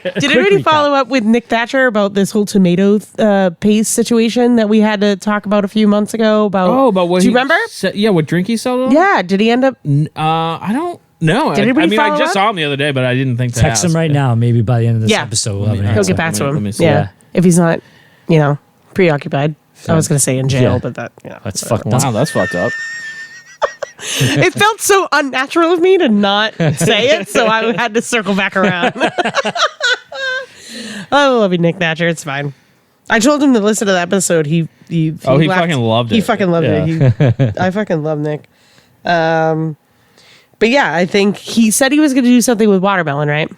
Did anybody follow up with Nick Thatcher about this whole tomato paste situation that we had to talk about a few months ago? But what do you remember? What drink he sold? Yeah. Did he end up? I don't know. Did anybody I follow just up? saw him the other day, but I didn't think to Text him ask. right now. Maybe by the end of this episode, we'll have an He'll answer. get back to him. Let me see. Yeah. If he's not, preoccupied. I was going to say in jail, Yeah. but that. That's fucked up. Wow, that's fucked up. It felt so unnatural of me to not say it, so I had to circle back around. I love you, Nick Thatcher. It's fine. I told him to listen to the episode. He laughed. fucking loved it. He fucking loved it. I fucking love Nick. But yeah, I think he said he was going to do something with watermelon, right?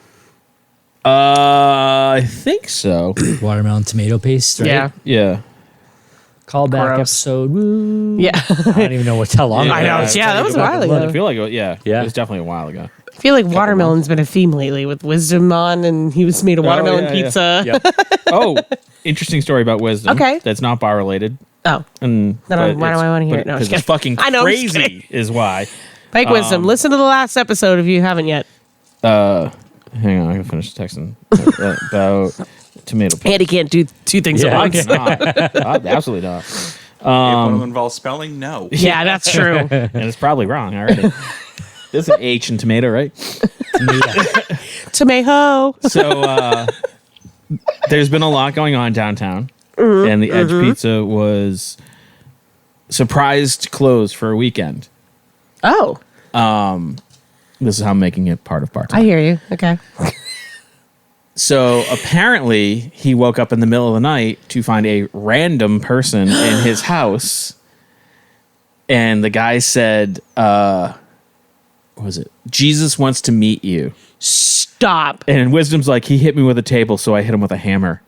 I think so. Watermelon tomato paste, right? Yeah. Yeah. Callback Gross. episode. Woo. Yeah. I don't even know how long. I know. Yeah, that was a while I ago. feel like it Yeah. was definitely a while ago. I feel like watermelon's been a theme lately with Wisdom on, and he was made a watermelon yeah. pizza. Yep. Oh, interesting story about wisdom. Okay. That's not bar related. Oh, And Then why do I wanna hear it? No, I'm Because just it's fucking I know, I'm just crazy kidding. is why. Pike Wisdom. Listen to the last episode if you haven't yet. Hang on, I can finish texting about tomato paste. Andy can't do two things Yeah, at I once. cannot. Absolutely not. If one involves spelling, no. Yeah, that's true. And it's probably wrong already. There's an H in tomato, right? Tomato. So there's been a lot going on downtown, and the Edge Pizza was surprised closed for a weekend. Oh, This is how I'm making it part of bar talk. I hear you. Okay. So apparently he woke up in the middle of the night to find a random person in his house. And the guy said, what was it? Jesus wants to meet you. Stop. And Wisdom's like, he hit me with a table, so I hit him with a hammer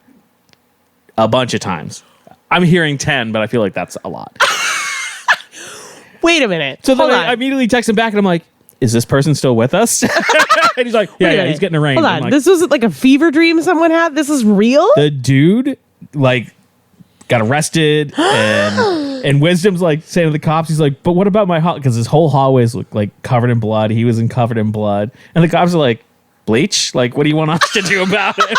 a bunch of times. I'm hearing 10, but I feel like that's a lot. Wait a minute. So then Hold I on. immediately text him back, and I'm like, is this person still with us? And he's like, Wait a yeah, minute. he's getting arraigned. Hold I'm on. like, This wasn't like a fever dream someone had. This is real. the dude like got arrested and Wisdom's like saying to the cops, he's like, but what about my hall? Because his whole hallways look like covered in blood. He was covered in blood. And the cops are like, bleach? Like, what do you want us to do about it?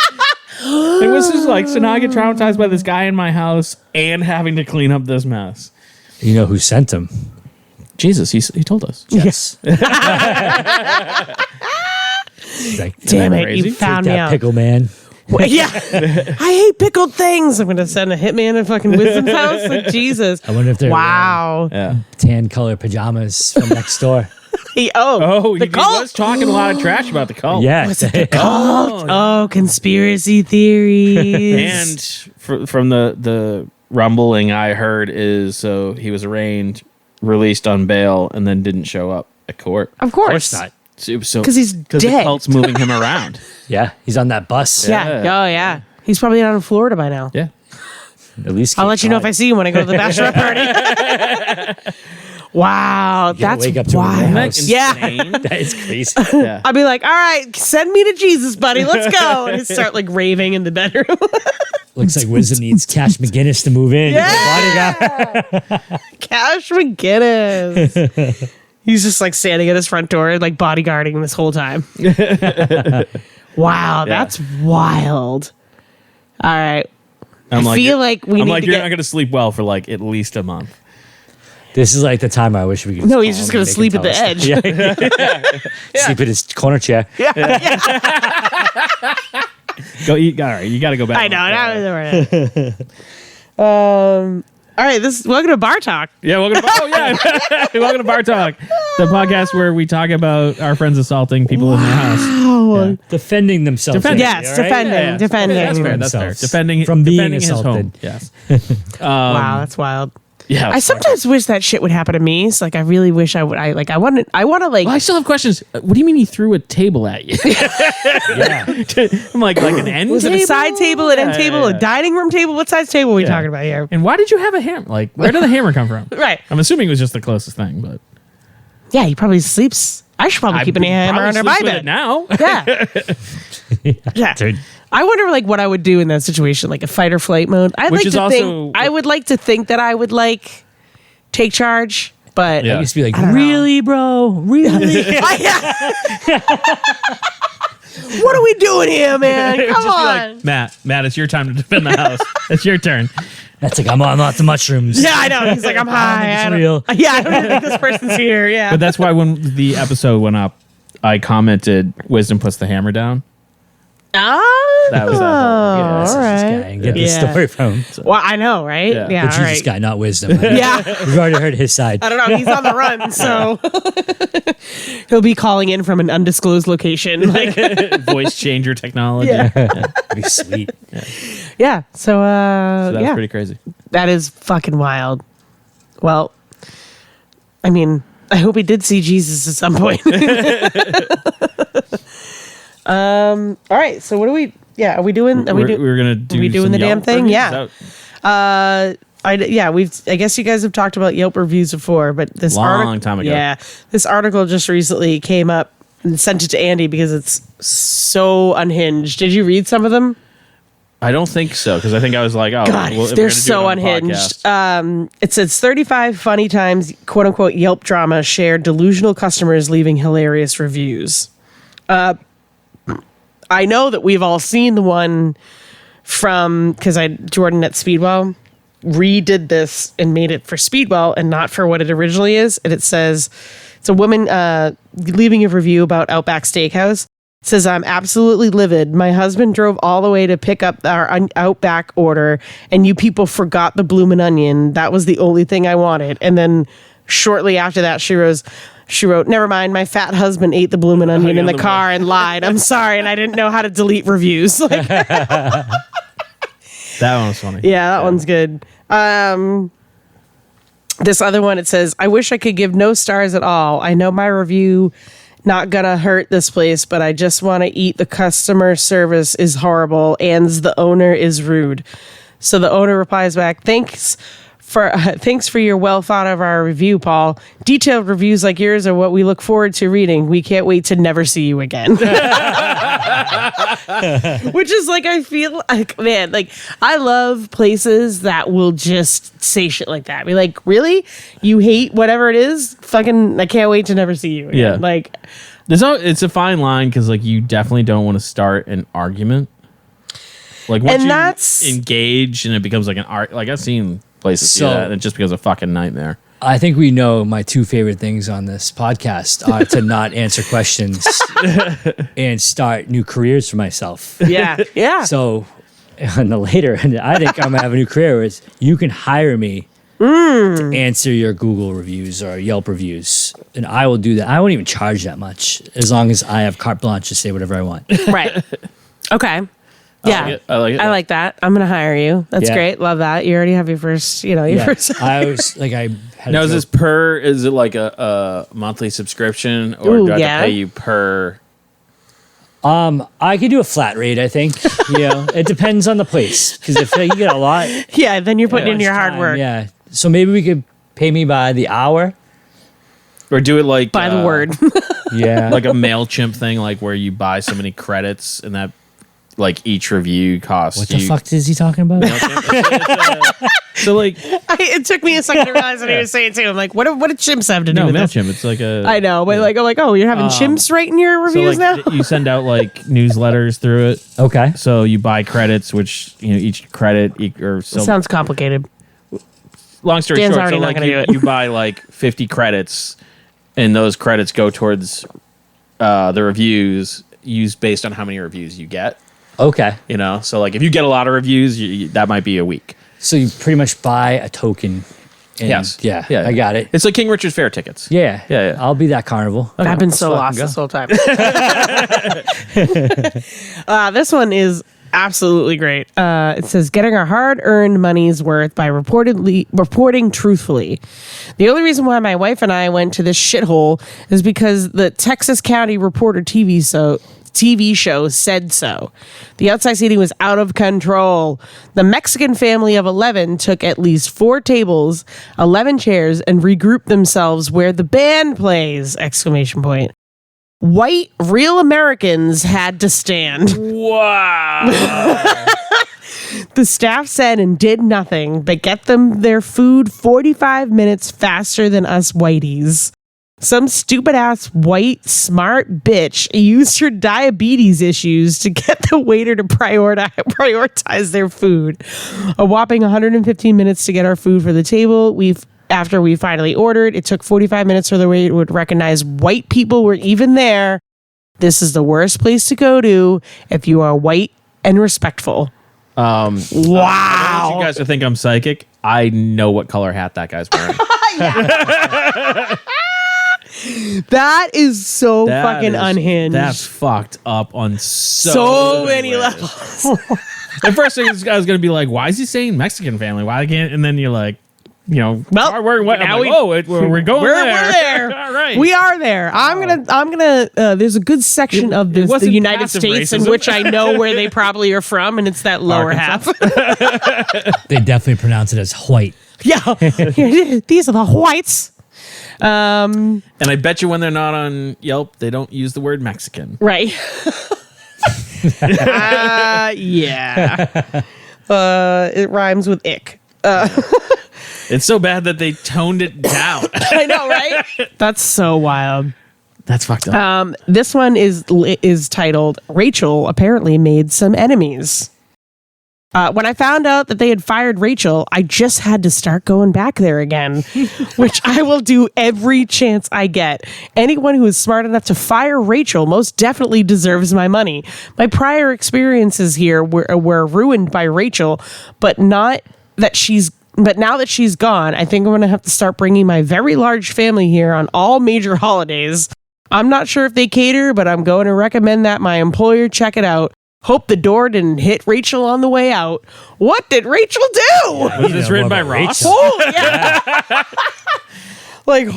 It was just like, so now I get traumatized by this guy in my house and having to clean up this mess. You know who sent him? Jesus, he told us. Yes. Like, Damn it! crazy? You found take me that out. pickle man. Well, yeah, I hate pickled things. I'm gonna send a hitman to fucking Wisdom's house. Like, Jesus. I wonder if they're Wow. Yeah. tan color pajamas from next door. Oh, he the cult. was talking a lot of trash about the cult. Yeah. Oh, conspiracy theories. And from the rumbling I heard is so he was arraigned, released on bail, and then didn't show up at court. of course not. So 'Cause he's the dead. cult's moving him around. Yeah, he's on that bus. Yeah. Yeah. Oh, yeah. He's probably down in Florida by now. Yeah. At least I'll let you know if I see him when I go to the bachelorette party. Wow, gotta that's wake up to a wild. house. Yeah. That is crazy. Yeah. I'll be like, all right, send me to Jesus, buddy. Let's go. And he'd start like raving in the bedroom. Looks like Wisdom needs Cash McGinnis to move in. Yeah. Cash McGinnis. He's just like standing at his front door, like bodyguarding this whole time. Wow, that's wild. All right. I feel like we I'm need like, to you're get. not going to sleep well for like at least a month. This is like the time I wish we could. No, call he's just him gonna and make sleep him at the tell us stuff. Yeah. Sleep at his corner chair. Go eat. All right, you got to go back. I know. That was all right. Welcome to Bar Talk. Yeah, welcome to welcome to Bar Talk, the podcast where we talk about our friends assaulting people in their house. Oh, Defending themselves. Defending. yes, all right? defending. Defending. That's fair. That's fair. Themselves Defending from being defending his home. assaulted. Yes. Wow, that's wild. Yeah. I sometimes wish that shit would happen to me. So like, I really wish I would. I want to like. Well, I still have questions. What do you mean he threw a table at you? Yeah. I'm like an end Was it table? a side table, an end table, Yeah. a dining room table? What size table are we Yeah. talking about here? And why did you have a hammer? Like, where did the hammer come from? Right. I'm assuming it was just the closest thing, but Yeah, he probably sleeps. I should probably keep a hammer probably under my sleep with bed it now. Yeah. Yeah. Dude. I wonder like what I would do in that situation, like a fight or flight mode. I'd Which like is to also- think I would like to think that I would like take charge, but Yeah. I used to be like, I don't know. really, bro? Really? What are we doing here, man? Come Just be on. like, Matt, it's your time to defend the house. It's your turn. That's like, I'm on lots of mushrooms. Yeah, I know. He's like, I'm high. it's I don't- real. Yeah, I don't even think this person's here. Yeah. But that's why when the episode went up, I commented, "Wisdom puts the hammer down." Oh, That was that whole- Yeah, that's all this guy right. and get the Yeah. story from him. So, Well, I know, right? Yeah. Yeah, the all Jesus right. guy, not wisdom. Yeah. We've already heard his side. I don't know. He's on the run, so he'll be calling in from an undisclosed location. Like, voice changer technology. Yeah. That'd be sweet. yeah. So, So that was yeah, pretty crazy. that is fucking wild. Well, I mean, I hope he did see Jesus at some point. All right. So, what are we? Yeah, are we doing? Are we doing? We're gonna do. we doing some the damn Yelp thing? reviews? Yeah. Is that- I guess you guys have talked about Yelp reviews before, but this Long time ago. Yeah, this article just recently came up and sent it to Andy because it's so unhinged. Did you read some of them? I don't think so because I think I was like, oh, God, well, if we're they're gonna do it so on the unhinged. podcast- It says 35 funny times, quote unquote, Yelp drama shared delusional customers leaving hilarious reviews. I know that we've all seen the one from, because Jordan at Speedwell redid this and made it for Speedwell and not for what it originally is. And it says, it's a woman leaving a review about Outback Steakhouse. It says, I'm absolutely livid. My husband drove all the way to pick up our Outback order, and you people forgot the bloomin' onion. That was the only thing I wanted. And then shortly after that, she wrote, never mind, my fat husband ate the bloomin' onion in the car and lied. I'm sorry, and I didn't know how to delete reviews. Like, that one was funny. yeah, that one's good. This other one, it says, I wish I could give no stars at all. I know my review not gonna hurt this place, but I just want to eat. The customer service is horrible, and the owner is rude. So the owner replies back, thanks for your well thought of our review, Paul. Detailed reviews like yours are what we look forward to reading. We can't wait to never see you again. Which is like, I feel like, man, like I love places that will just say shit like that. Be like, really? You hate whatever it is? Fucking, I can't wait to never see you again. Yeah. Like, It's a fine line because like you definitely don't want to start an argument. Like once And you that's- engage and it becomes like an art. Like I've seen places do So- that and it just becomes a fucking nightmare. I think we know my two favorite things on this podcast are to not answer questions and start new careers for myself. yeah, yeah. So, on the later, and I think I'm gonna have a new career. Is you can hire me to answer your Google reviews or Yelp reviews, and I will do that. I won't even charge that much as long as I have carte blanche to say whatever I want. Right. Okay. Yeah. like it. I like it. I like that. I'm going to hire you. That's Yeah. great. Love that. You already have your first, your Yeah. first. I was like, I had Now a is this joke. is it like a monthly subscription or Ooh, do I have yeah. to pay you per? I could do a flat rate. I think. It depends on the place because if you get a lot, Yeah. Then you're putting in your hard time, work. Yeah. So maybe we could pay me by the hour. Or do it like By the word. Yeah. like a MailChimp thing, like where you buy so many credits and that like each review costs what you. the fuck is he talking about? So like It took me a second to realize what he was saying too. I'm like, what did chimps have to do no with this? MailChimp, it's like a I know, but like, I'm like, oh, you're having chimps writing your so reviews like now? you send out like newsletters through it. Okay. So you buy credits, which each credit or so. Sounds complicated. Long story Dan's short, already so not like gonna do it. you buy like 50 credits, and those credits go towards the reviews used based on how many reviews you get. Okay. So like if you get a lot of reviews, that might be a week. So you pretty much buy a token. And Yes. Yeah. Yeah. I got it. It's like King Richard's Fair tickets. Yeah. Yeah. I'll be that carnival. I've been so Let's lost fucking this whole time. This one is absolutely great. It says, getting our hard-earned money's worth by reporting truthfully. The only reason why my wife and I went to this shithole is because the Texas County Reporter TV show said so. The outside seating was out of control. The Mexican family of 11 took at least 4 tables, 11 chairs, and regrouped themselves where the band plays! ! White, real Americans had to stand. Wow. The staff said and did nothing but get them their food 45 minutes faster than us whiteys. Some stupid ass white smart bitch used her diabetes issues to get the waiter to prioritize their food. A whopping 115 minutes to get our food for the table. After we finally ordered, it took 45 minutes for the waiter would recognize white people were even there. This is the worst place to go to if you are white and respectful. Wow. I don't want you guys to think I'm psychic. I know what color hat that guy's wearing. That is so fucking unhinged. That's fucked up on so many ways. levels. At first, I was going to be like, why is he saying Mexican family? Why can't? And then you're like, Well, we're going now we're going we're there. there. All right. We are there. I'm gonna there's a good section of this, the wasn't United passive States in racism. which I know where they probably are from, and it's that lower half. They definitely pronounce it as white. Yeah. These are the whites. And I bet you when they're not on Yelp, they don't use the word Mexican. Right. Yeah. It rhymes with ick. It's so bad that they toned it down. I know, right? That's so wild. That's fucked up. This one is titled "Rachel Apparently Made Some Enemies." When I found out that they had fired Rachel, I just had to start going back there again, which I will do every chance I get. Anyone who is smart enough to fire Rachel most definitely deserves my money. My prior experiences here were ruined by Rachel, but now that she's gone, I think I'm going to have to start bringing my very large family here on all major holidays. I'm not sure if they cater, but I'm going to recommend that my employer check it out. Hope the door didn't hit Rachel on the way out. What did Rachel do? Was this written by Ross? Holy, yeah. Like,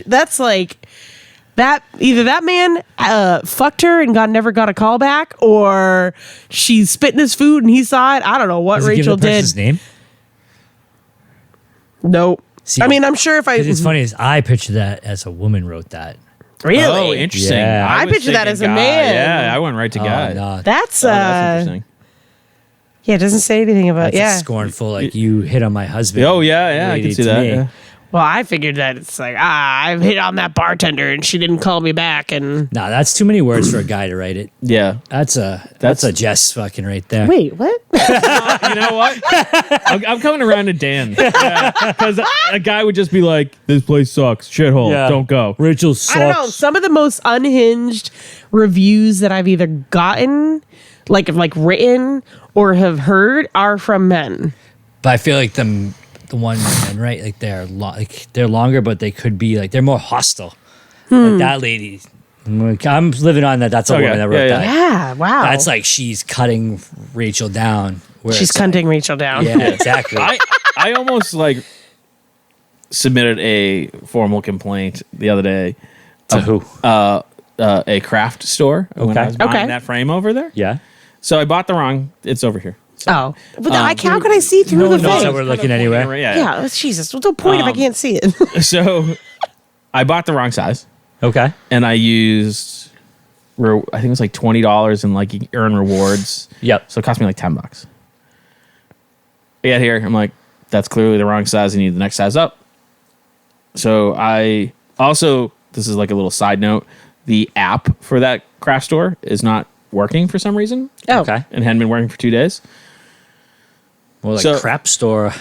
that's like that. Either that man fucked her and never got a call back, or she spit in his food and he saw it. I don't know what Does it give Rachel the person's did. name? Nope. See, I mean, I'm sure if I. It's funny is I picture that as a woman wrote that. Really? Oh, interesting. Yeah. I was picture that thinking as a guy. man. Yeah, I went right to guy. No, That's That's interesting. Yeah, it doesn't say anything about that's a scornful, like you hit on my husband. Oh, yeah, I lady can see to that. me. Yeah. Well, I figured that it's like, I've hit on that bartender and she didn't call me back, and Nah, that's too many words for a guy to write it. Yeah. That's a Jess fucking right there. wait, what? You know what? I'm coming around to Dan. Because a guy would just be like, this place sucks. Shithole. Yeah. Don't go. Rachel sucks. I don't know. Some of the most unhinged reviews that I've either gotten, like written or have heard, are from men. But I feel like the one men, right? Like they're longer, but they could be like they're more hostile. Like that lady. I'm living on that. That's a Okay. woman that wrote Yeah, that. Yeah, wow. That's like she's cutting Rachel down. where she's it's cunting Rachel down. like- Yeah, exactly. I almost like submitted a formal complaint the other day. To who? A craft store. When Okay. I was buying Okay. that frame over there. Yeah. So I bought the wrong. It's over here. Oh, but how can I see through the one knows thing? that we're looking anywhere. Yeah. Yeah, Jesus. What's the point if I can't see it? So I bought the wrong size, Okay. and I used. I think it was like $20, and like you earn rewards. Yep. So it cost me like $10. I get here, I'm like, that's clearly the wrong size. I need the next size up. So I also, this is like a little side note, the app for that craft store is not working for some reason. Oh. Okay. And hadn't been working for 2 days. Well, like So- crap store.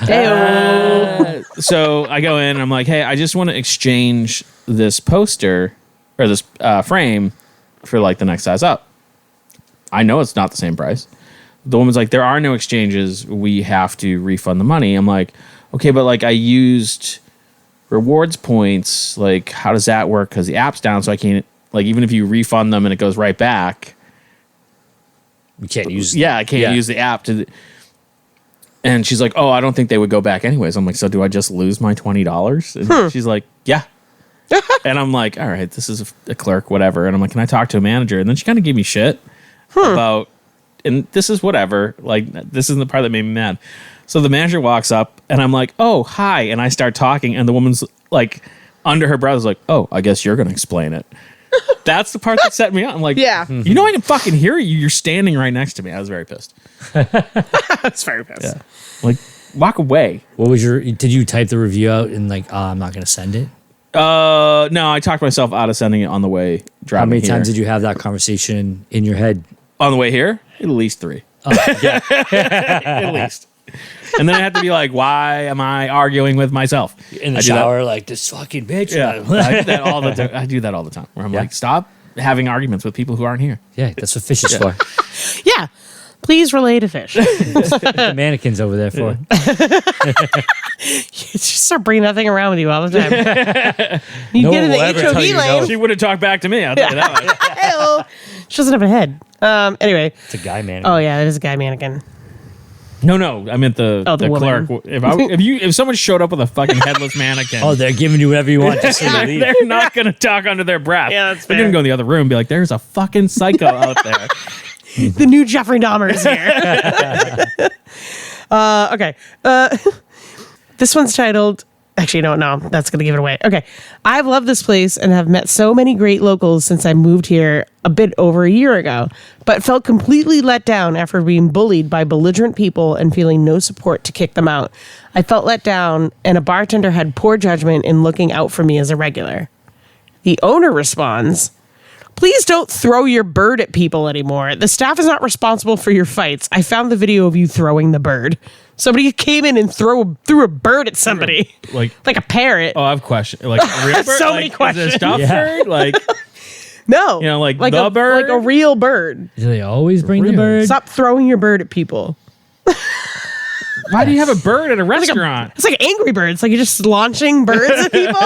So I go in and I'm like, hey, I just want to exchange this poster or this frame for like the next size up. I know it's not the same price. The woman's like, there are no exchanges. We have to refund the money. I'm like, okay, but like I used rewards points. Like, how does that work? Because the app's down, so I can't, like, even if you refund them and it goes right back. You can't use. Yeah, I can't use the app to. And she's like, oh, I don't think they would go back anyways. I'm like, so do I just lose my $20? And she's like, yeah. And I'm like, all right, this is a clerk, whatever. And I'm like, can I talk to a manager? And then she kind of gave me shit about, and this is whatever. Like, this isn't the part that made me mad. So the manager walks up and I'm like, oh, hi. And I start talking and the woman's like, under her breath is like, oh, I guess you're going to explain it. That's the part that set me up. I'm like, Yeah. you know, I can fucking hear you. You're standing right next to me. I was very pissed. That's very pissed. Yeah. Like, walk away. What was your? Did you type the review out and like, I'm not gonna send it? No, I talked myself out of sending it on the way driving. How many here. times did you have that conversation in your head? on the way here? At least 3. At least. And then I have to be like, why am I arguing with myself? In the I do that- shower, like this fucking bitch. Yeah, I do that all the time. I do that all the time. Where I'm like, stop having arguments with people who aren't here. Yeah, that's what fish is for. Yeah. Please relay to fish. The mannequins over there for. Just start bringing that thing around with you all the time. You No get in one the will ever HOV tell you lane. no. She would have talked back to me. I'll tell you that much. Hello. She doesn't have a head. Anyway. It's a guy mannequin. Oh yeah, it is a guy mannequin. No, I meant the Oh, the woman. clerk. If someone showed up with a fucking headless mannequin, Oh, they're giving you whatever you want just so you leave. they're not going to talk under their breath. Yeah, that's They're going fair. to go in the other room and be like, there's a fucking psycho out there. The new Jeffrey Dahmer is here. Okay. This one's titled. Actually, no, that's going to give it away. Okay. I've loved this place and have met so many great locals since I moved here a bit over a year ago, but felt completely let down after being bullied by belligerent people and feeling no support to kick them out. I felt let down, and a bartender had poor judgment in looking out for me as a regular. The owner responds, "Please don't throw your bird at people anymore. The staff is not responsible for your fights. I found the video of you throwing the bird. Somebody came in and threw a bird at somebody. Like, Like a parrot. oh, I have questions. Like, a real bird? So many Is it a questions. stuffed Yeah. bird? Like, No. You know, like the a, bird? Like a real bird. Do they always bring the Really? bird? Stop throwing your bird at people. why do you have a bird at a restaurant? It's like Angry Birds. Like you're just launching birds at people.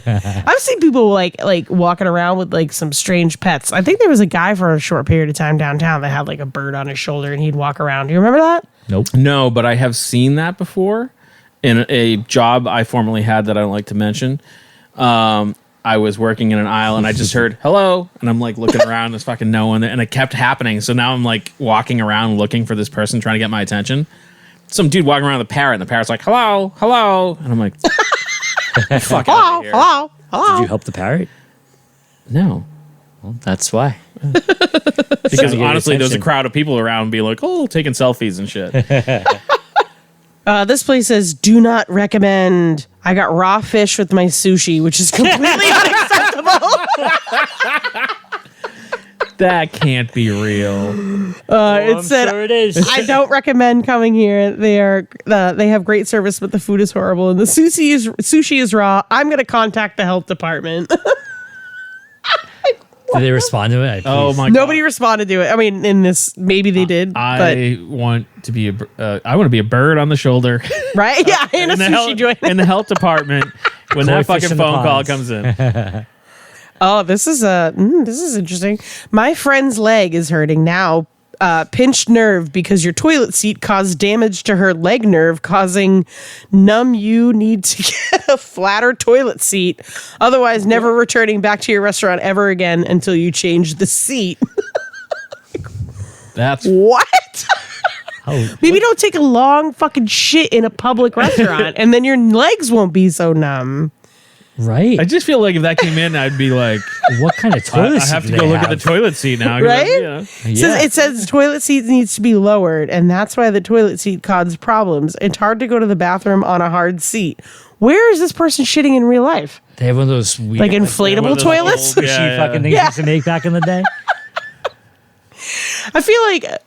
I've seen people like walking around with like some strange pets. I think there was a guy for a short period of time downtown that had like a bird on his shoulder and he'd walk around. Do you remember that? Nope. No, but I have seen that before in a job I formerly had that I don't like to mention. I was working in an aisle and I just heard hello, and I'm like looking around, there's fucking no one there, and it kept happening. So now I'm like walking around looking for this person trying to get my attention. Some dude walking around with a parrot, and the parrot's like hello, hello, and I'm like, fuck Hello, outta here. hello, hello. Did you help the parrot? No, Well, that's why. because your honestly, there's a attention. crowd of people around being like, oh, taking selfies and shit. This place says, do not recommend. I got raw fish with my sushi, which is completely unacceptable. That can't be real. It said, sure it is. I don't recommend coming here. They have great service, but the food is horrible and the sushi is raw. I'm going to contact the health department. Did they respond to it? Oh my Nobody god. responded to it. I mean, in this, maybe they did, but I want to be I want to be a bird on the shoulder right? Yeah, in a in the sushi health, joint. in the health department when that Koi fish fucking in the phone call ponds. comes in. Oh, this is interesting. My friend's leg is hurting now. Pinched nerve because your toilet seat caused damage to her leg nerve, causing numb. You need to get a flatter toilet seat. Otherwise, never returning back to your restaurant ever again until you change the seat. That's What? Oh, Maybe don't take a long fucking shit in a public restaurant and then your legs won't be so numb. right. I just feel like if that came in, I'd be like, What kind of I toilet seat have do to they go look at the have? toilet seat now. 'cause Right? Yeah. It says toilet seat needs to be lowered, and that's why the toilet seat causes problems. It's hard to go to the bathroom on a hard seat. Where is this person shitting in real life? They have one of those weird, Like inflatable one of those toilets? old- squishy Yeah, yeah. fucking things Yeah. used to make back in the day. I feel like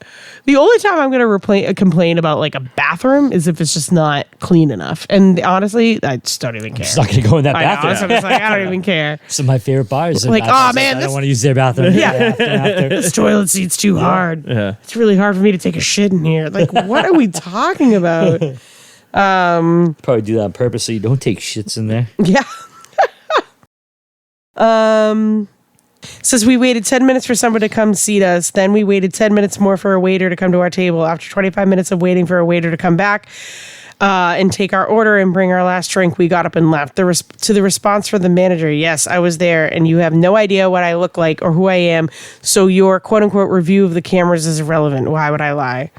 the only time I'm going to complain about like a bathroom is if it's just not clean enough. And honestly, I just don't even care. Just not gonna go in that I know, bathroom. so I'm just like, I don't even care. Some of my favorite bars. are Like, bathrooms. "Aw, man, I this- don't want to use their bathroom. Yeah. after. This toilet seat's too hard. Yeah. It's really hard for me to take a shit in here. Like, what are we talking about? Probably do that on purpose so you don't take shits in there. Yeah. Says we waited 10 minutes for someone to come seat us. Then we waited 10 minutes more for a waiter to come to our table. After 25 minutes of waiting for a waiter to come back and take our order and bring our last drink, we got up and left. To the response from the manager, yes, I was there and you have no idea what I look like or who I am. So your quote unquote review of the cameras is irrelevant. Why would I lie?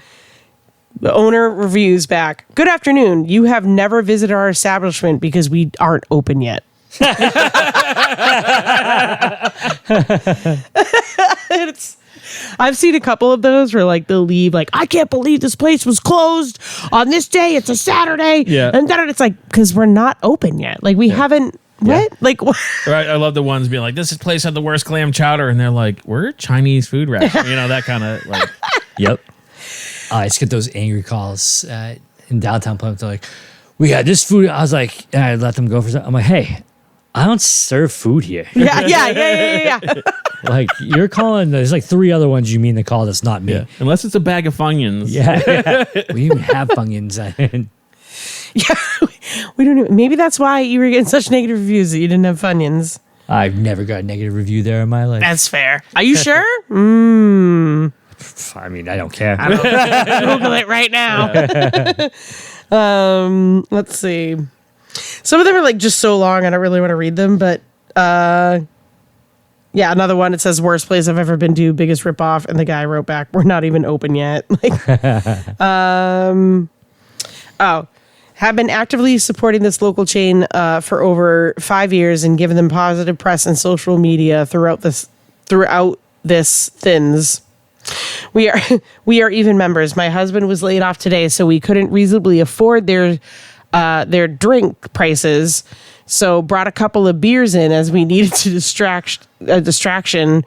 The owner reviews back. Good afternoon. You have never visited our establishment because we aren't open yet. I've seen a couple of those where like they'll leave like, I can't believe this place was closed on this day. It's a Saturday. Yeah. And then it's like, because we're not open yet. Like we haven't what? Like, what? Right, I love the ones being like, "This place had the worst clam chowder," and they're like, "We're a Chinese food restaurant," that kind of like. Yep. I just get those angry calls in downtown Plymouth. They're like, "We had this food." I was like, and I let them go for something. I'm like, "Hey, I don't serve food here." Yeah. Like, you're calling. There's like 3 other ones you mean to call that's not me. Yeah. Unless it's a bag of Funyuns. Yeah. We even have Funyuns. Yeah, we don't even, maybe that's why you were getting such negative reviews that you didn't have Funyuns. I've never got a negative review there in my life. That's fair. Are you sure? I mean, I don't care. Google it right now. Let's see. Some of them are like just so long, I don't really want to read them, but yeah, another one. It says worst place I've ever been to, biggest ripoff, and the guy wrote back, "We're not even open yet." Have been actively supporting this local chain for over 5 years and given them positive press and social media throughout this thins. We are even members. My husband was laid off today, so we couldn't reasonably afford their drink prices. So brought a couple of beers in as we needed to distraction.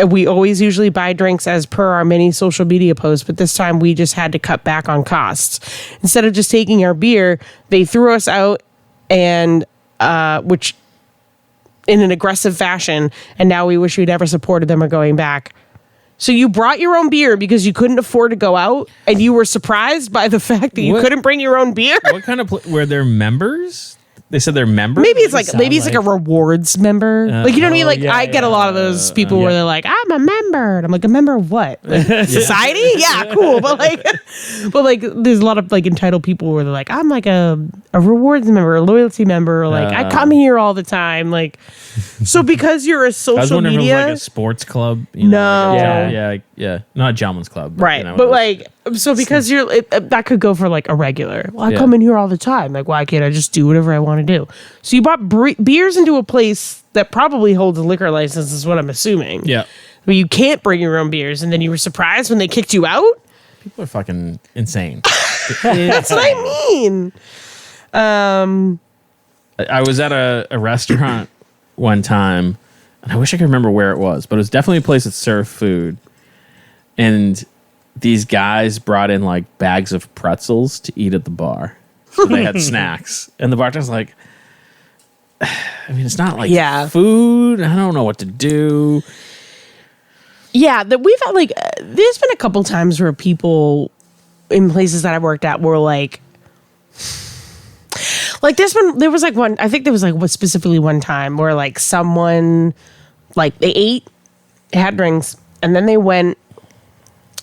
We always usually buy drinks as per our many social media posts, but this time we just had to cut back on costs. Instead of just taking our beer, they threw us out and which in an aggressive fashion, and now we wish we'd never supported them or going back. So you brought your own beer because you couldn't afford to go out, and you were surprised by the fact that you couldn't bring your own beer? What kind of were there members? They said they're members. Maybe it's like a rewards member. Like, you know what I mean? Like, I get a lot of those people where they're like, "I'm a member," and I'm like, "A member of what? Like, society? Yeah, cool." But like, there's a lot of like entitled people where they're like, "I'm like a rewards member, a loyalty member, or like I come here all the time." Like, so because you're a I was social wondering if it was media, like a sports club. No. Yeah, not a gentleman's club, but, right? But like, so because that could go for like a regular. Well, I come in here all the time. Like, why can't I just do whatever I want to do? So you bought beers into a place that probably holds a liquor license, is what I'm assuming. Yeah, but you can't bring your own beers, and then you were surprised when they kicked you out. people are fucking insane. That's what I mean. I was at a restaurant one time, and I wish I could remember where it was, but it was definitely a place that served food. And these guys brought in like bags of pretzels to eat at the bar. So they had snacks. And the bartender's like, I mean, it's not like food. I don't know what to do. Yeah, that we've had like, there's been a couple times where people in places that I worked at were like there was like one, I think there was like specifically one time where like someone, like they ate, had drinks, and then they went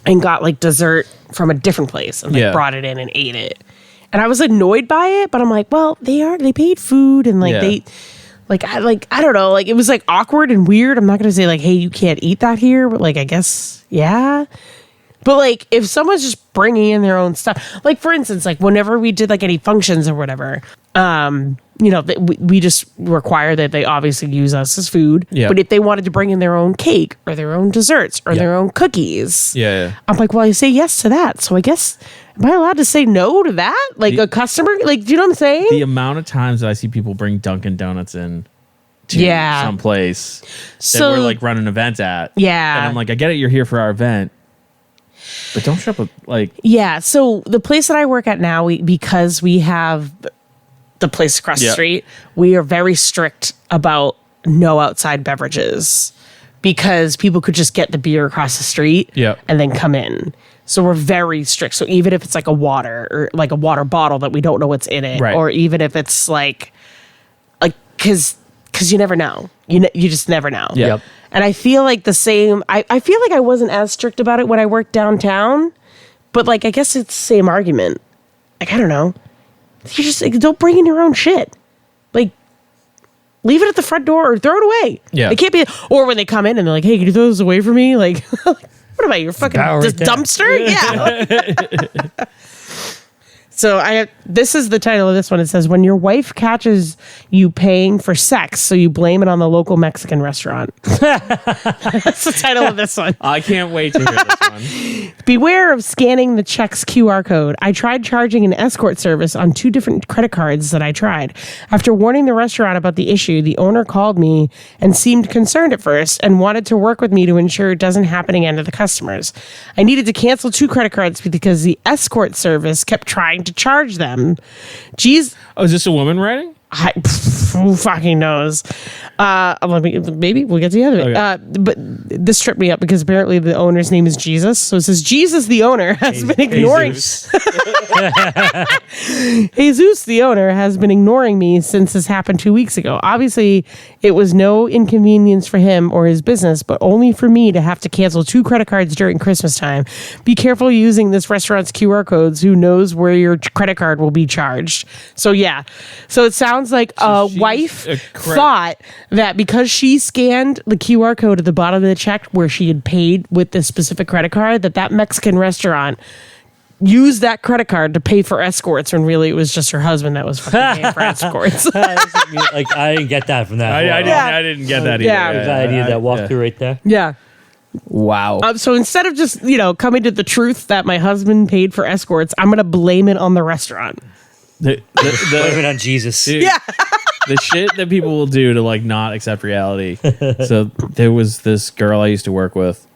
and got like dessert from a different place and like brought it in and ate it. And I was annoyed by it, but I'm like, well, they paid food and like I don't know, like it was like awkward and weird. I'm not going to say like, hey, you can't eat that here, but like, I guess, yeah. But like, if someone's just bringing in their own stuff, like for instance, like whenever we did like any functions or whatever, you know, we just require that they obviously use us as food. Yeah. But if they wanted to bring in their own cake or their own desserts or their own cookies, I'm like, well, I say yes to that. So I guess, am I allowed to say no to that? Like a customer, like, do you know what I'm saying? The amount of times that I see people bring Dunkin' Donuts in to some place that we're like running an event at. Yeah. And I'm like, I get it, you're here for our event, but don't show up with like. Yeah. So the place that I work at now, because we have the place across the street, we are very strict about no outside beverages because people could just get the beer across the street and then come in. So we're very strict. So even if it's like a water or like a water bottle that we don't know what's in it, or even if it's like because you never know, you just never know. Yep. And I feel like the same. I feel like I wasn't as strict about it when I worked downtown, but like I guess it's the same argument. Like I don't know. You just like, don't bring in your own shit. Like, leave it at the front door or throw it away. Yeah. It can't be. Or when they come in and they're like, "Hey, can you throw this away for me?" Like, what am I? Your fucking dumpster? Yeah. So this is the title of this one. It says, when your wife catches you paying for sex, so you blame it on the local Mexican restaurant. That's the title of this one. I can't wait to hear this one. Beware of scanning the check's QR code. I tried charging an escort service on 2 different credit cards that I tried. After warning the restaurant about the issue, the owner called me and seemed concerned at first and wanted to work with me to ensure it doesn't happen again to the customers. I needed to cancel 2 credit cards because the escort service kept trying to charge them. Jeez. Oh, is this a woman writing? Who fucking knows? Maybe we'll get to the other bit. Okay. But this tripped me up because apparently the owner's name is Jesus. So it says Jesus, the owner, has been ignoring Jesus. Jesus, the owner, has been ignoring me since this happened 2 weeks ago. Obviously, it was no inconvenience for him or his business, but only for me to have to cancel 2 credit cards during Christmas time. Be careful using this restaurant's QR codes. Who knows where your credit card will be charged? So yeah. So it sounds like a she's wife a thought that because she scanned the QR code at the bottom of the check where she had paid with this specific credit card, that Mexican restaurant used that credit card to pay for escorts when really it was just her husband that was fucking paying for escorts. Like I didn't get that from that. I didn't get that either. Yeah. I needed that walkthrough right there. Yeah. Wow. So instead of just, coming to the truth that my husband paid for escorts, I'm going to blame it on the restaurant. The Blame it on Jesus. Dude, the shit that people will do to like not accept reality. So there was this girl I used to work with,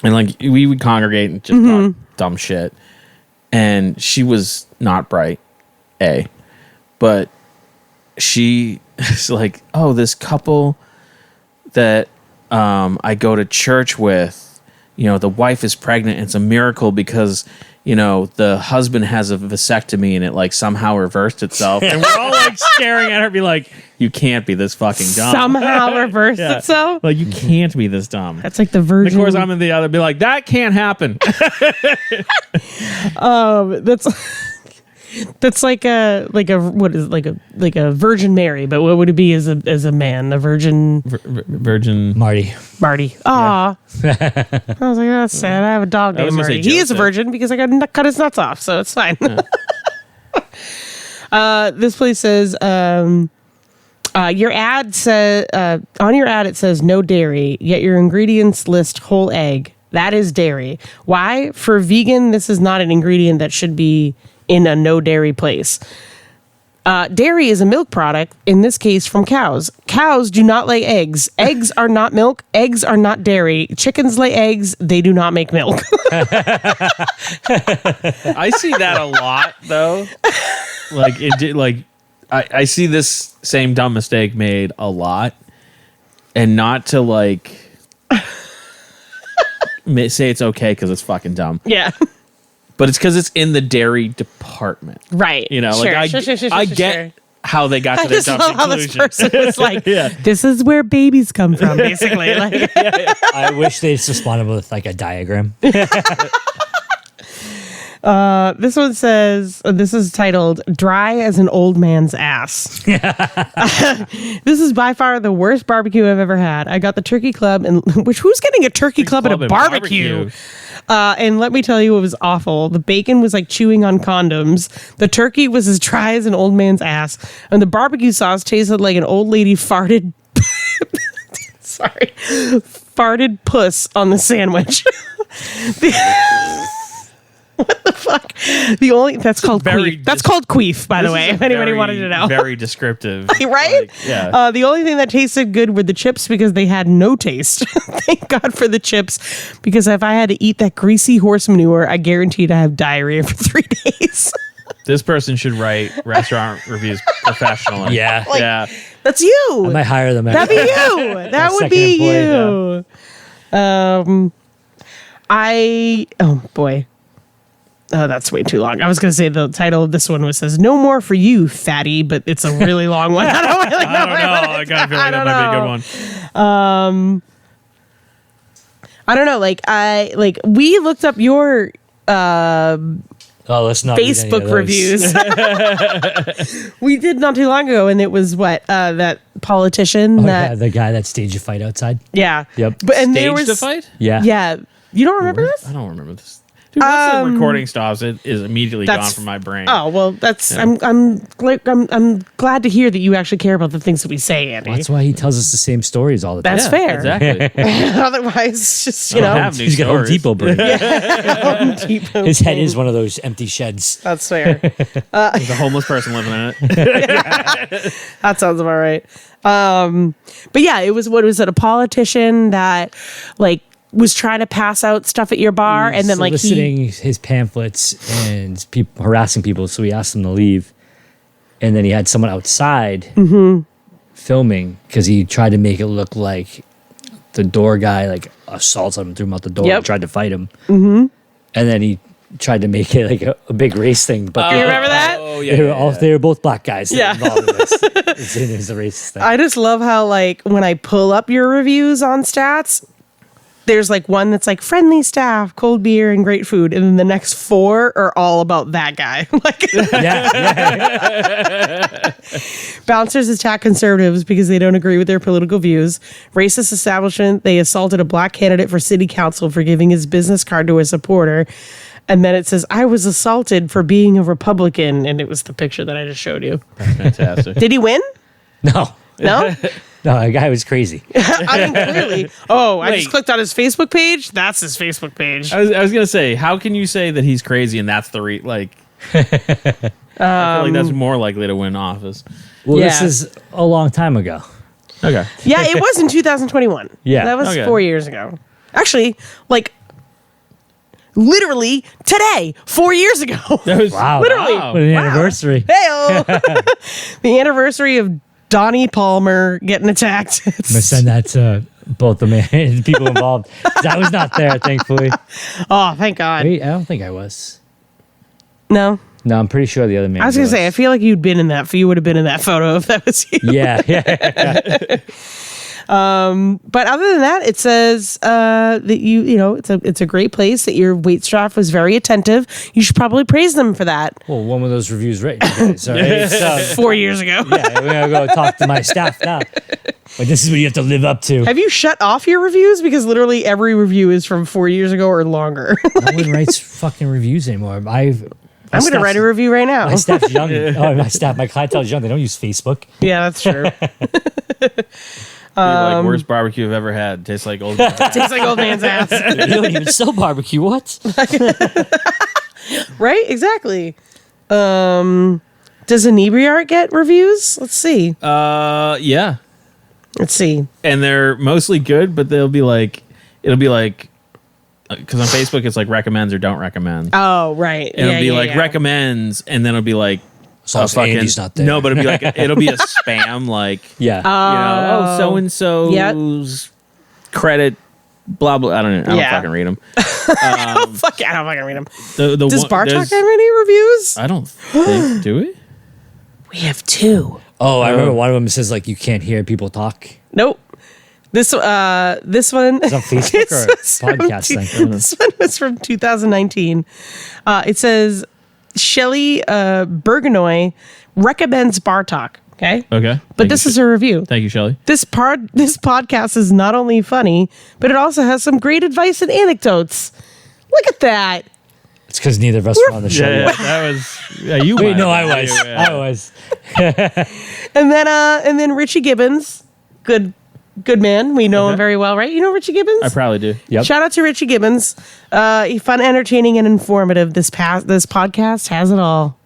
and like we would congregate and just talk dumb shit. And she was not bright, but she is like, oh, this couple that I go to church with, the wife is pregnant. And it's a miracle because the husband has a vasectomy and it like somehow reversed itself. And we're all like staring at her, be like, you can't be this fucking dumb. Somehow reversed Yeah. itself. Like, you can't be this dumb. That's like the Of virgin. course, I'm in the other, be like, that can't happen. That's like a Virgin Mary, but what would it be as a man? A virgin Virgin. Marty. Marty. Aw. I was like, that's sad. I have a dog I was named gonna say Marty. He is a Joseph. virgin because I cut his nuts off, so it's fine. This place says your ad says on your ad it says no dairy, yet your ingredients list whole egg. That is dairy. Why? For vegan, this is not an ingredient that should be in a no dairy place. Dairy is a milk product, in this case from cows. Cows do not lay eggs. Eggs are not milk. Eggs are not dairy. Chickens lay eggs. They do not make milk. I see that a lot, though. I see this same dumb mistake made a lot. And not to, say it's okay because it's fucking dumb. Yeah. But it's because it's in the dairy department. Right. Sure, I get how they got to I their just dumb love how this conclusion. person was like, Yeah. this is where babies come from, basically. Like, I wish they'd responded with like a diagram. this one says, this is titled Dry as an Old Man's Ass. This is by far the worst barbecue I've ever had. I got the turkey club, and who's getting a turkey club at a and barbecue? And let me tell you, it was awful. The bacon was like chewing on condoms. The turkey was as dry as an old man's ass. And the barbecue sauce tasted like an old lady farted. Farted puss on the sandwich. What the fuck? That's called queef. That's called queef, by the way, if anybody wanted to know. Very descriptive. Right? Yeah. The only thing that tasted good were the chips because they had no taste. Thank God for the chips, because if I had to eat that greasy horse manure, I guaranteed I have diarrhea for 3 days. This person should write restaurant reviews professionally. Yeah. Yeah. That's you. I might hire them. That'd be you. That would second be employee, you. Oh boy. Oh, that's way too long. I was going to say the title of this one says "No More for You, Fatty," but it's a really long one. I don't really know. I gotta feel like that might be a good one. I don't know. We looked up your let's not read any of Facebook those. reviews. We did not too long ago, and it was that politician Oh, that yeah, the guy that staged a fight outside. yeah. Yep. But and there Staged was a fight? Yeah. Yeah. You don't remember this? I don't remember this. Dude, once the recording stops, it is immediately gone That's- from my brain. Oh well, that's I'm glad to hear that you actually care about the things that we say, Andy. That's why he tells us the same stories all the time. That's fair. Exactly. Otherwise, it's just I don't have new He's got Home stories. Depot brain. Home Depot. His head is one of those empty sheds. That's fair. There's a homeless person living in it. That sounds about right. But yeah, it was a politician that like was trying to pass out stuff at your bar, and then like soliciting his pamphlets and harassing people. So he asked them to leave, and then he had someone outside filming because he tried to make it look like the door guy like assaulted him, threw him out the door, Yep. and tried to fight him. And then he tried to make it like a big race thing. But you remember that? Oh, yeah. they were both black guys. Yeah. Involved in this. It was a racist thing. I just love how like when I pull up your reviews on Stats, there's like one that's like friendly staff, cold beer, and great food, and then the next 4 are all about that guy. Like yeah. bouncers attack conservatives because they don't agree with their political views. Racist establishment, they assaulted a black candidate for city council for giving his business card to a supporter. And then it says, I was assaulted for being a Republican. And it was the picture that I just showed you. Fantastic. Did he win? No. No? No, that guy was crazy. I mean, clearly. Oh, I just Wait. clicked on his Facebook page. That's his Facebook page. I was gonna say, how can you say that he's crazy and that's the I feel like that's more likely to win office. Well, this Yeah. is a long time ago. Okay. Yeah, it was in 2021. Yeah. That was Okay. 4 years ago. Actually, like, literally today, 4 years ago. That was Wow. Literally. Wow. What an anniversary. Hey-o. The anniversary of Donnie Palmer getting attacked. I'm gonna send that to both the people involved. 'Cause I was not there, thankfully. Oh, thank God. Wait, I don't think I was. No. No, I'm pretty sure the other man. I was going to say, I feel like you would have been in that photo if that was you. Yeah. But other than that, it says that it's a great place, that your wait staff was very attentive. You should probably praise them for that. Well, one of those reviews written. Guys, all right? So, 4 years ago. yeah, we're gonna go talk to my staff now. But this is what you have to live up to. Have you shut off your reviews? Because literally every review is from 4 years ago or longer. No one writes fucking reviews anymore. I'm going to write a review right now. My staff's young. Oh, my clientele's young. They don't use Facebook. Yeah, that's true. Like worst barbecue I've ever had. Tastes like old. Tastes like old man's ass. You don't even sell barbecue. What? Right? Exactly. Does Inebriart get reviews? Let's see. Yeah. Let's see. And they're mostly good, but it'll be like because on Facebook it's like recommends or don't recommend. Oh, right. And it'll be like yeah. recommends, and then it'll be like So if Andy's not there. no, but it'll be like it'll be a spam like Yeah. so and so's credit blah blah. I don't Yeah. fucking read them. Fuck, I don't fucking read them. The Does one- Bartok there's- have any reviews? I don't think do we? We have 2. Oh, I remember one of them says like you can't hear people talk. Nope. This one. Is it on Facebook or This was from podcast thing? This one was from 2019. It says Shelly Berganoy recommends Bartok. Okay. Okay. But this is a review. Thank you, Shelly. This podcast is not only funny, but it also has some great advice and anecdotes. Look at that. It's because neither of us were on the show. yet. that was you. Wait, might no, have I been. was. Yeah. I was. And then Richie Gibbons, good man. We know him Okay. very well, right? You know Richie Gibbons? I probably do. Yep. Shout out to Richie Gibbons. Fun, entertaining, and informative. This podcast has it all.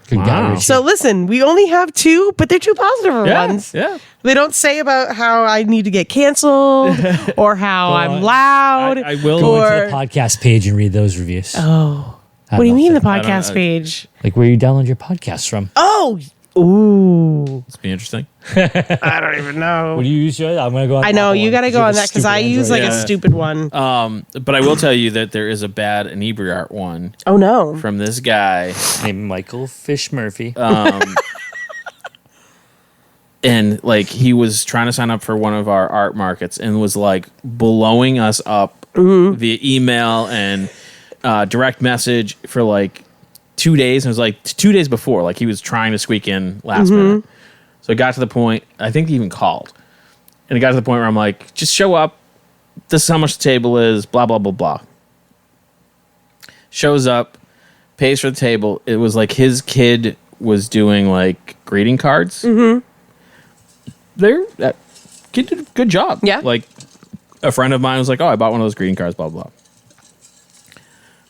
Good guy, Wow. Richie. So listen, we only have 2, but they're 2 positive Yeah. ones. Yeah. They don't say about how I need to get canceled or how I'm on. loud. I will. Go or- into the podcast page and read those reviews. Oh, I what do you don't mean the think- I don't podcast know. page? Like where you download your podcasts from? Oh, ooh, It's be interesting. I don't even know. What do you use? I'm gonna go. On I know Apple you one, got to go have on a that because stupid I use like Android. a Yeah. stupid one. But I will tell you that there is a bad Inebriart one Oh no. from this guy. named Michael Fish Murphy. And like he was trying to sign up for one of our art markets and was like blowing us up via email and direct message for like 2 days. And it was like 2 days before, like he was trying to squeak in last minute. So it got to the point, I think he even called. And it got to the point where I'm like, just show up. This is how much the table is, blah, blah, blah, blah. shows up, pays for the table. It was like his kid was doing like greeting cards. Mm-hmm. That kid did a good job. Yeah. Like a friend of mine was like, "Oh, I bought one of those greeting cards." Blah blah.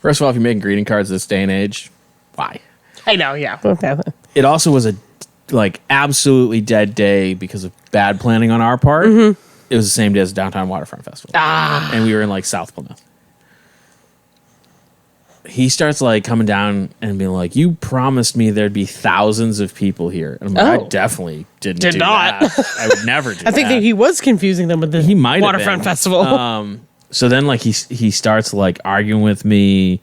First of all, if you're making greeting cards this day and age, why? I know, yeah. Okay. It also was a like absolutely dead day because of bad planning on our part. Mm-hmm. It was the same day as Downtown Waterfront Festival. And we were in like South Plymouth. He starts like coming down and being like, "You promised me there'd be thousands of people here." And I'm like, Oh. I definitely did not. that. I would never do I think that he was confusing them with the He might have Waterfront been. Festival. So then like he starts like arguing with me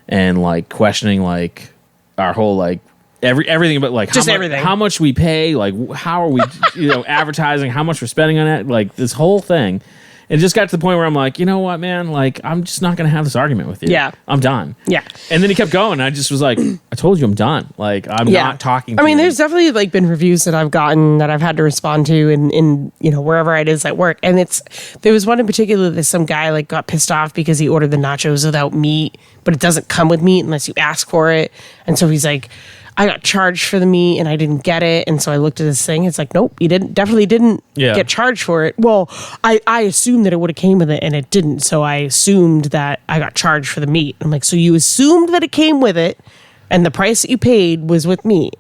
and like questioning like our whole like everything about like Just everything. how much we pay, like how are we advertising, how much we're spending on it, like this whole thing. It just got to the point where I'm like, you know what, man, like I'm just not gonna have this argument with you. Yeah. I'm done. Yeah. And then he kept going. And I just was like, I told you I'm done. Like I'm not talking to I mean, you. there's definitely like been reviews that I've gotten that I've had to respond to in wherever it is at work. And there was one in particular that some guy like got pissed off because he ordered the nachos without meat, but it doesn't come with meat unless you ask for it. And so he's like, I got charged for the meat and I didn't get it. And so I looked at this thing. It's like, nope, you definitely didn't get charged for it. Well, I assumed that it would have came with it and it didn't. So I assumed that I got charged for the meat. I'm like, so you assumed that it came with it and the price that you paid was with meat.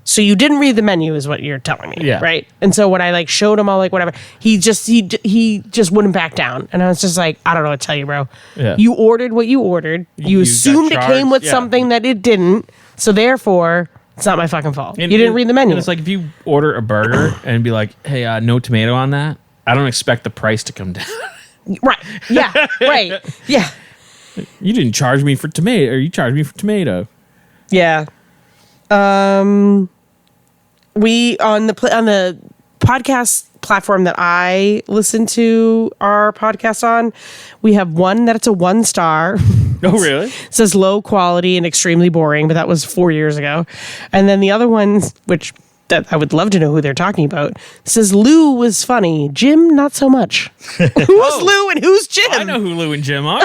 So you didn't read the menu is what you're telling me. Yeah. Right. And so when I like showed him all like whatever, he just wouldn't back down. And I was just like, I don't know what to tell you, bro. Yeah. You ordered what you ordered. You got assumed it came charged, with yeah. something that it didn't. So therefore, it's not my fucking fault. And- You didn't read the menu. And it's like if you order a burger and be like, hey, no tomato on that, I don't expect the price to come down. right. Yeah. Right. Yeah. You didn't charge me for tomato, or you charged me for tomato. Yeah. We on the podcast platform that I listen to our podcast on, we have one that it's a 1 star. Oh, really? It says low quality and extremely boring, but that was 4 years ago. And then the other ones, which that I would love to know who they're talking about, says Lou was funny, Jim not so much. Who's Lou and who's Jim? I know who Lou and Jim are.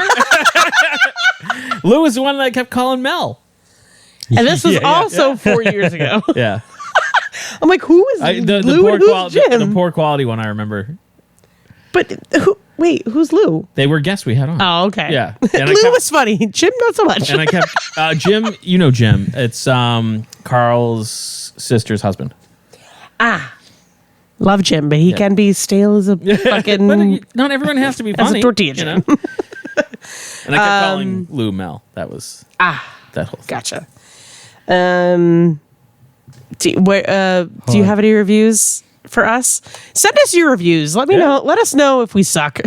Lou is the one that I kept calling Mel. And this was also 4 years ago. Yeah. I'm like, who is The Lou poor and who's quality, Jim? the poor quality one I remember. But who's Lou? They were guests we had on. Oh, okay. Yeah. And Lou was funny. Jim, not so much. And I kept Jim. You know Jim. It's Carl's sister's husband. Love Jim, but he can be stale as a fucking. But not everyone has to be As a funny. tortilla you know? And I kept calling Lou Mel. That was that whole thing. Gotcha. Do you have any reviews for us? Send us your reviews. Let me know. Let us know if we suck.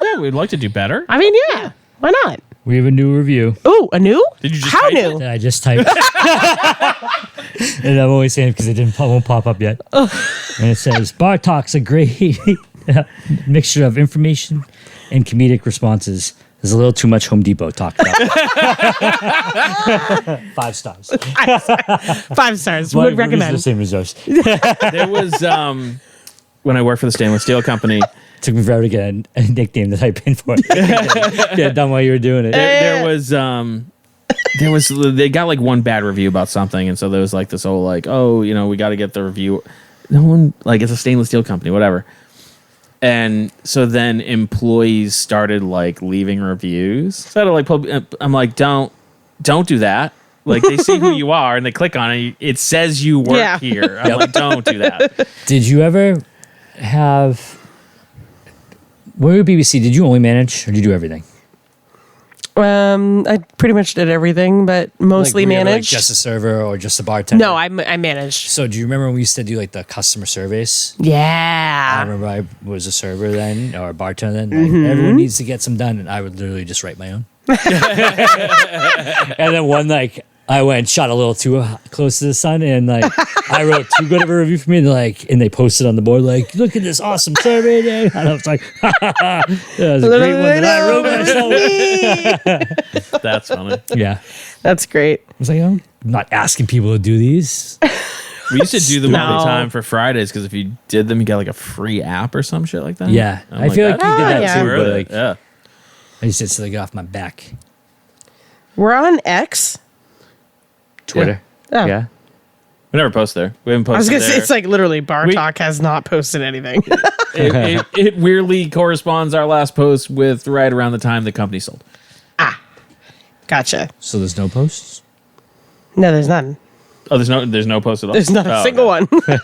Yeah, we'd like to do better. I mean, yeah. Why not? We have a new review Oh, a new? Did you just How type new? that I just typed. And I'm always saying because it won't pop up yet. And it says, Bar Talk's a great mixture of information and comedic responses. There's a little too much Home Depot talk about. 5 stars. 5 stars. My Would reviews are recommend. the same as yours. There was when I worked for the stainless steel company. Took me forever to get a nickname to type in for it. Get it done while you were doing it. There was they got like one bad review about something, and so there was like this whole like, oh, you know, we got to get the review. No one, like, it's a stainless steel company, whatever. And so then employees started like leaving reviews. So I had to, like, I'm like, don't do that. Like, they see who you are and they click on it. It says you work here. I'm like, don't do that. Did you ever have... Where were BBC? Did you only manage or did you do everything? I pretty much did everything, but mostly Like, were you ever, like, managed. just a server or just a bartender? No, I managed. So do you remember when we used to do like the customer surveys? I Yeah. remember I was a server then or a bartender then. Like, everyone needs to get some done, and I would literally just write my own. And then one like I went shot a little too close to the sun, and like I wrote too good of a review for me, and they posted on the board like, "Look at this awesome survey day." And I was like, "That was a great one that I wrote myself." That's funny. Yeah, That's great. I was like, "I'm not asking people to do these." We used to do them all the No. time for Fridays because if you did them, you got like a free app or some shit like that. Yeah, I'm I feel like you did that yeah. too, but Really? like Yeah. I just said to get off my back. We're on X. Twitter. Oh. Yeah. We never post there. We haven't posted I was gonna there. say it's like literally Bar We- Talk has not posted anything. it weirdly corresponds our last post with right around the time the company sold. Gotcha. So there's no posts? No, there's none. Oh, there's no post at all. There's not a Oh, single okay. one.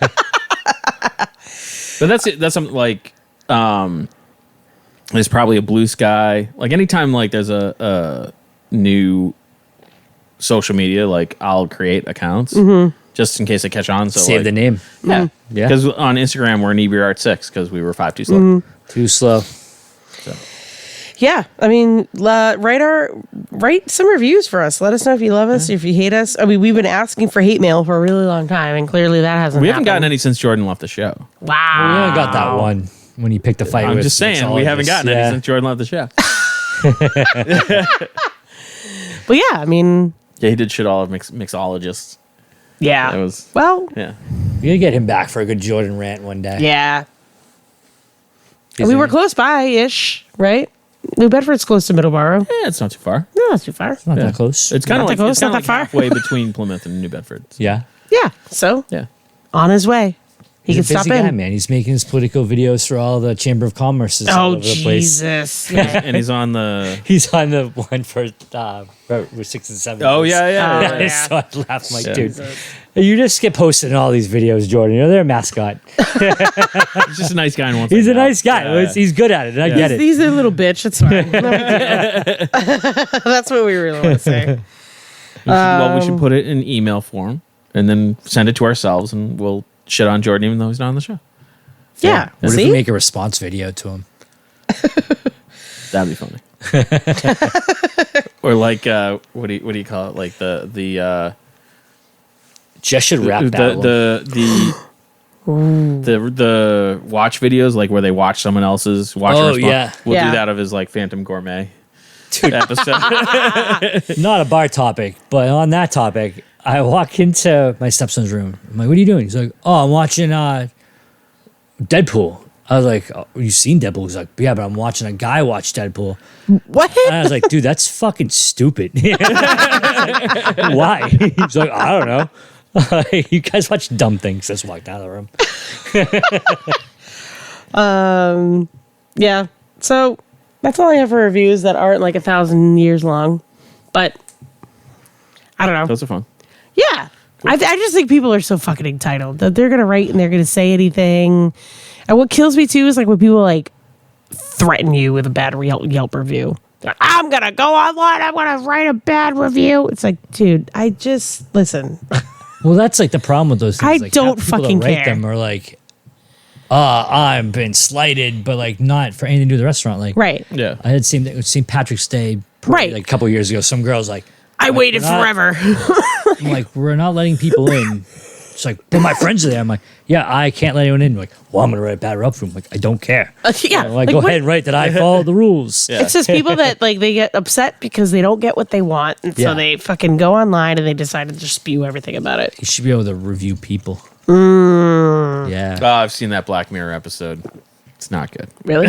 But that's it. That's something like there's probably a Blue Sky. Like anytime like there's a new social media, like I'll create accounts just in case I catch on. So Save like, the name. Yeah, Yeah. Because on Instagram we're inebriart6 because we were 5 too slow. Too slow. Yeah, I mean, write some reviews for us. Let us know if you love us, if you hate us. I mean, we've been asking for hate mail for a really long time, and clearly that hasn't. We haven't gotten happened. any since Jordan left the show. Wow. We only got that one when you picked the fight I'm with just saying we haven't gotten yeah. any since Jordan left the show. But yeah, I mean, Yeah, he did shit all of mixologists. yeah. That was Well, yeah. We gotta get him back for a good Jordan rant one day. yeah. Is And we he- were close by-ish, right? New Bedford's close to Middleborough. Yeah, it's not too far. No, not too far. Not Yeah. that close. It's kind Not of that like close, it's kind not of that like far. halfway between Plymouth and New Bedford. yeah. Yeah. So Yeah. on his way, he He's can a busy stop guy, in. man. He's making his political videos for all the Chamber of Commerce all Oh over the place. Jesus! Yeah. And he's on the. He's on the one for Route 6 and 7. Oh yeah, yeah. Oh, yeah. yeah. So I laughed like, Yeah. dude, you just get posted in all these videos, Jordan. You're their mascot. He's just a nice guy. And wants He's to a hang out. nice guy. Yeah. He's good at it. I get it. He's a little bitch. It's fine. No big deal. That's what we really want to say. We should put it in email form and then send it to ourselves, and we'll shit on Jordan even though he's not on the show. Yeah. What if See? we make a response video to him? That'd be funny. Or like, what do you call it? Like the Just should rap battle. the watch videos, like where they watch someone else's watch. Oh, and respond. yeah. We'll Yeah. do that of his like Phantom Gourmet Dude. episode. Not a bar topic, but on that topic, I walk into my stepson's room. I'm like, what are you doing? He's like, oh, I'm watching Deadpool. I was like, oh, you seen Deadpool? He's like, yeah, but I'm watching a guy watch Deadpool. What? And I was like, dude, that's fucking stupid. Why? He's like, I don't know. You guys watch dumb things. Just walked out of the room. Yeah. So that's all I have for reviews that aren't like 1,000 years long. But I don't know. Those are fun. Yeah. I just think people are so fucking entitled that they're going to write and they're going to say anything. And what kills me too is like when people like threaten you with a bad Yelp review. They're like, I'm going to go online. I'm going to write a bad review. It's like, dude, I just listen. Well, that's like the problem with those things. I like, don't half the people fucking that write care. them are like, I'm been slighted, but like not for anything to do with the restaurant. Like, Right. Yeah. I had seen St. Patrick's Day, Right. like a couple years ago. Some girls like, I waited not- forever. I'm like, we're not letting people in. It's like, but my friends are there. I'm like, yeah, I can't let anyone in. Like, well, I'm gonna write a bad rep for them. Like, I don't care. Yeah. I'm like, like, go what- ahead and write that I follow the rules. Yeah. It's just people that like they get upset because they don't get what they want, and Yeah. so they fucking go online and they decide to just spew everything about it. You should be able to review people. Yeah. Oh, I've seen that Black Mirror episode. It's not good. Really?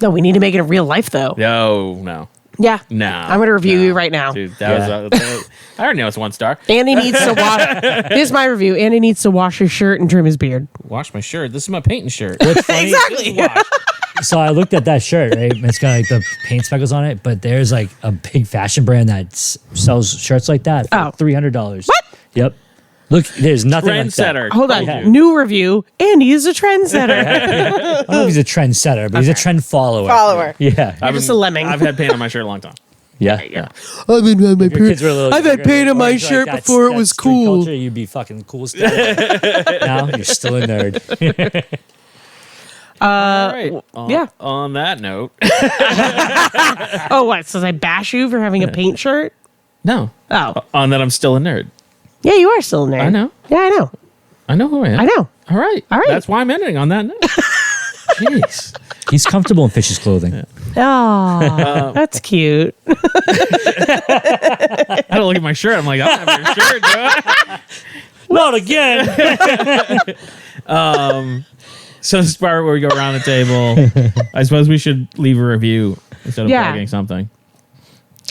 No, we need to make it a real life though. No. Yeah. No. I'm gonna review no. you right now. Dude, that was I already know it's 1 star. Andy needs to wash. Here's my review. Andy needs to wash his shirt and trim his beard. Wash my shirt. This is my painting shirt. Exactly. So I looked at that shirt, right? It's got like the paint speckles on it, but there's like a big fashion brand that sells shirts like that for Oh. $300. What? Yep. Look, there's nothing like that. Trendsetter. Hold on. Yeah. New review. Andy is a trendsetter. I don't know if he's a trendsetter, but he's a trend follower. Follower. Yeah. You're just a lemming. I've had paint on my shirt a long time. Yeah. I've been my Your kids were a little I've had younger, paint on or my like shirt that- before it that was street cool. Culture, you'd be fucking cool still. Now you're still a nerd. All right. yeah. On that note. Oh, what? So I bash you for having a paint shirt? No. Oh, On that I'm still a nerd. yeah, you are still a nerd. I know. Yeah, I know. I know who I am. I know. All right. All right. That's why I'm ending on that note. Jeez. He's comfortable in Fish's clothing. Oh, that's cute. I don't look at my shirt. I'm like, I don't have your shirt, dude. Not again. So this is the part where we go around the table. I suppose we should leave a review instead of Yeah. plugging something.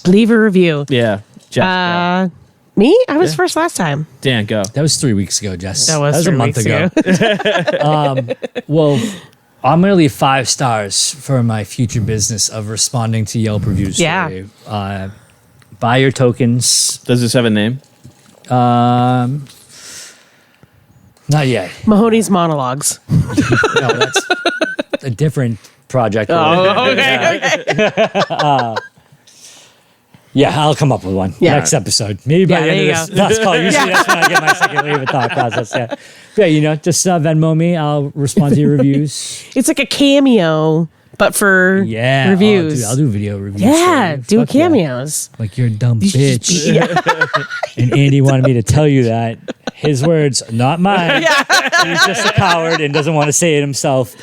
Leave a review. Yeah. Jeff, go. Me? I was first last time. Dan, go. That was 3 weeks ago, Jess. That was a 3 month weeks ago. Well, I'm going to leave 5 stars for my future business of responding to Yelp reviews. Yeah. For you. Buy your tokens. Does this have a name? Not yet. Mahoney's Monologues. No, that's a different project. Oh, okay. Yeah, I'll come up with one Yeah. next episode. Maybe by Yeah, the end there of you this last call. Usually that's when I get my second wave of thought process. Yeah, just Venmo me. I'll respond to your reviews. It's like a cameo, but for Yeah, reviews. Oh, dude, I'll do video reviews. Yeah, for you. do Fuck yeah. cameos. Like you're a dumb bitch. Yeah. And Andy wanted me to tell you that. His words, not mine. He's just a coward and doesn't want to say it himself.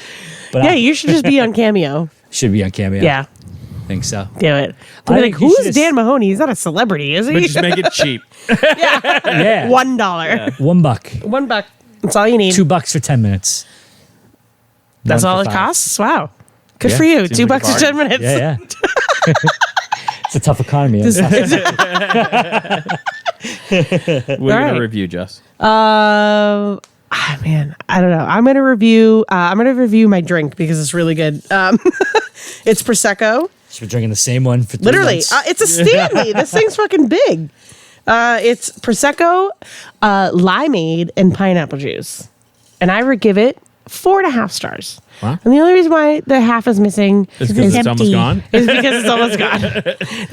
But Yeah, I you should just be on Cameo. should be on Cameo. Yeah, think so. do it. I Be think like, you who's should just- Dan Mahoney? He's not a celebrity, is But he? just make it cheap. Yeah, $1. $1. $1. That's all you need. $2 for 10 minutes. That's One all for it 5. costs? Wow. Good Yeah, for you. seems $2 like a for 10 minutes. Yeah, yeah. It's a tough economy. What are you All going right. to review, Jess? Man, I don't know. I'm gonna review my drink because it's really good. It's Prosecco. She's been drinking the same one for 3 Literally, months. it's a Stanley. This thing's fucking big. It's Prosecco, limeade, and pineapple juice, and I would give it 4.5 stars. Wow. And the only reason why the half is missing It's because it's almost gone. is because it's almost gone.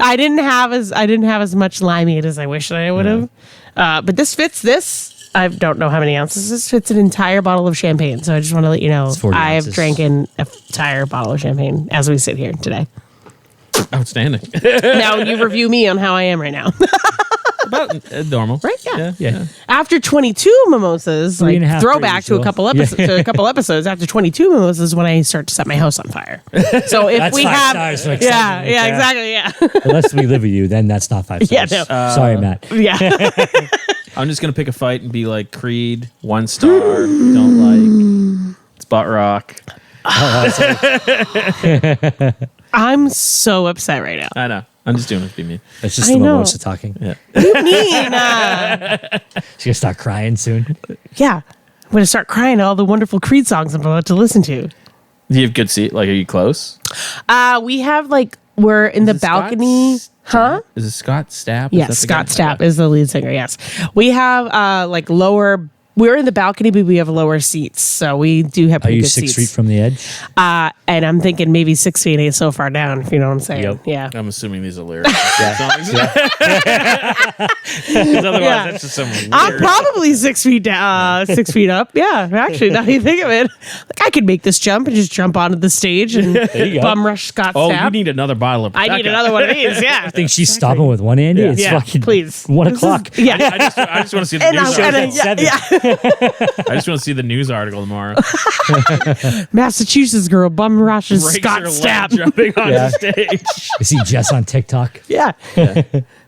I didn't have as much limeade as I wish that I would have. But this fits this. I don't know how many ounces. This fits an entire bottle of champagne. So I just want to let you know It's 40 I have ounces. drank an entire bottle of champagne as we sit here today. Outstanding. Now you review me on how I am right now. About normal. Right? Yeah. Yeah. After 22 mimosas, like 3.5 throwback for to you, a couple so- episodes, to a couple episodes. After 22 mimosas, when I start to set my house on fire. So if That's we 5 have, stars for yeah, excitement, yeah, yeah. exactly, yeah, Unless we live with you, then that's not 5 Yeah, stars. no. Sorry, Matt. yeah. I'm just going to pick a fight and be like, Creed, 1 star, don't like. It's butt rock. I'm so upset right now. I know. I'm just doing it to be mean. That's just I the know. mimosa talking. Yeah. Mean, She's gonna start crying soon. yeah. I'm gonna start crying to all the wonderful Creed songs I'm about to listen to. Do you have good seat? Like, are you close? We have we're in the Is it Scott balcony. Huh? Is it Scott Stapp? Is Yes, that the guy? Scott Stapp is the lead singer. Yes, we have lower. We're in the balcony, but we have lower seats, so we do have Are pretty you good 6 seats. feet from the edge? And I'm thinking maybe 6 feet ain't so far down, if you know what I'm saying. Yep. Yeah. I'm assuming these are lyrics. Songs. 'Cause otherwise, Yeah. that's just some weird. I'm probably 6 feet down, 6 feet up. Yeah, actually, now that you think of it, I could make this jump and just jump onto the stage and you go. bum rush Scott Oh, Stapp. you need another bottle of I need Prosecco. another one of these. Yeah. I think she's stopping with one, Andy. It's Yeah, fucking please. 1 This is- o'clock. Yeah. I just want to see the And news I- and I- article. yeah, I just want to see the news article tomorrow. Massachusetts girl bum rushes Breaks Scott her leg Stapp. jumping on Yeah. stage. I see Jess on TikTok. Yeah.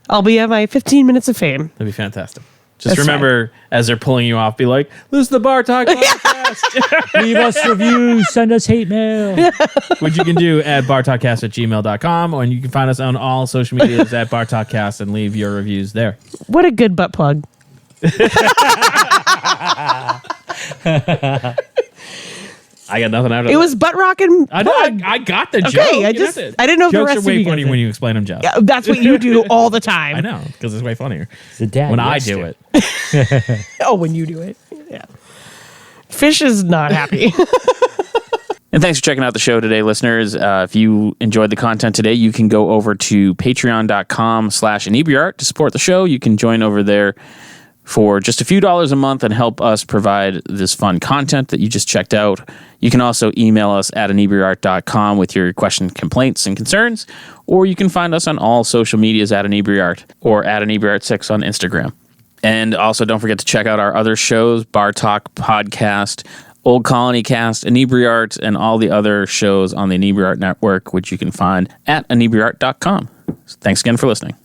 I'll be at my 15 minutes of fame. That'd be fantastic. Just That's remember, as they're pulling you off, be like, "This is the Bar Talk podcast," Leave us reviews. Send us hate mail. which you can do at bartalkcast@gmail.com, or you can find us on all social medias at bartalkcast and leave your reviews there. What a good butt plug. I got nothing out of It was butt rocking. I know. I got the joke. Okay, I You just- got it. I didn't know if the Jokes rest are of way you funny guys when did. you explain them, Joe. That's what you do all the time. I know, because it's way funnier The dad. when I yes, do dude. it. Oh, when you do it. Yeah. Fish is not happy. And thanks for checking out the show today, listeners. If you enjoyed the content today, you can go over to patreon.com/inebriart to support the show. You can join over there for just a few dollars a month and help us provide this fun content that you just checked out. You can also email us at inebriart.com with your questions, complaints, and concerns, or you can find us on all social medias at inebriart or at inebriart6 on Instagram. And also don't forget to check out our other shows, Bar Talk Podcast, Old Colony Cast, Inebriart, and all the other shows on the Inebriart Network, which you can find at inebriart.com. Thanks again for listening.